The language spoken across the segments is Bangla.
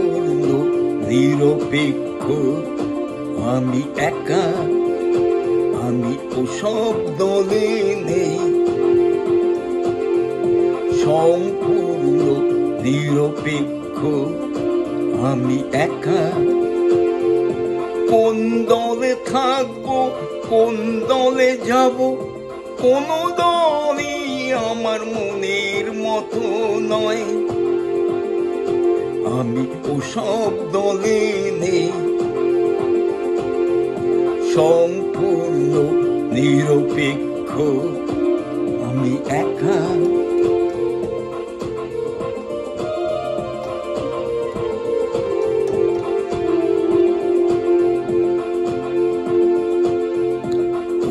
সম্পূর্ণ নিরপেক্ষ। আমি একা, আমি ওসব দলে নেই। সম্পূর্ণ নিরপেক্ষ, আমি একা। কোন দলে থাকবো, কোন দলে যাব, কোনো দলই আমার মনের মতো নয়। আমি ওসব দলে নেই। সম্পূর্ণ নিরপেক্ষ, আমি একা।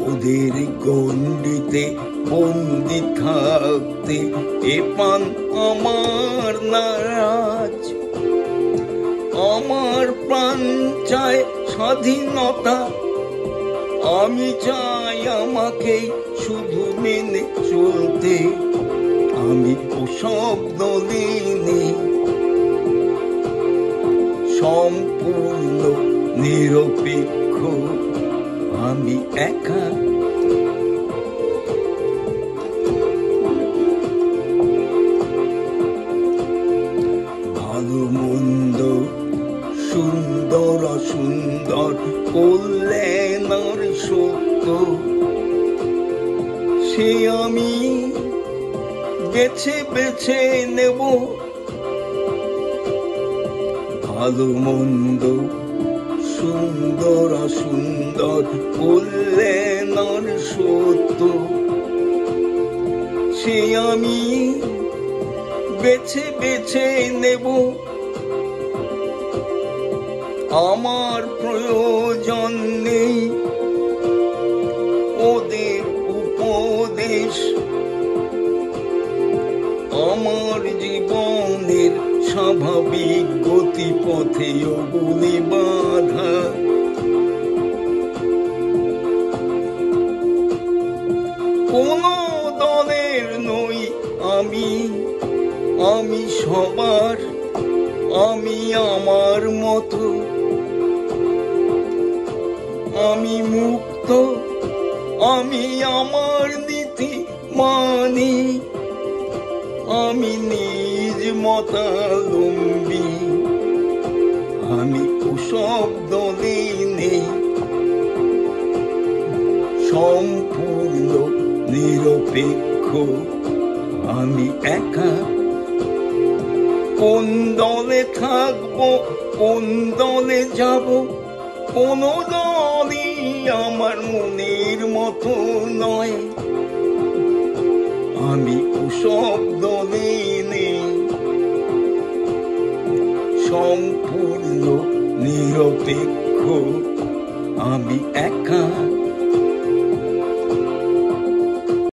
ওদের গণ্ডিতে বন্দি থাকতে এ প্রাণ আমার নারাজ। আমার প্রাণ চায় স্বাধীনতা, আমি চাই আমাকে শুধু মেনে চলতে। আমি ওসব দলে নেই। সম্পূর্ণ নিরপেক্ষ, আমি একা। ভালো মন্দ, সুন্দর অসুন্দর, কল্যাণ আর সত্য, সে আমি বেছে বেছে নেব। ভালো মন্দ, সুন্দর অসুন্দর, কল্যাণ আর সত্য, সে আমি বেছে বেছে নেব। আমার প্রয়োজন নেই ওদের উপদেশ। আমার জীবনের স্বাভাবিক গতিপথে ওগুলি বাধা। কোন দলের নই আমি, আমি সবার, আমি আমার মতো। আমি মুক্ত, আমি আমার নীতি মানি। আমি নিজ মতাবলম্বী, আমি ওসব দলে নেই। সম্পূর্ণ নিরপেক্ষ, আমি একা। কোন দলে থাকবো, কোন দলে যাব, কোনো দলই আমার মনের মতো নয়। আমি ওসব দলে নেই। সম্পূর্ণ নিরপেক্ষ, আমি একা।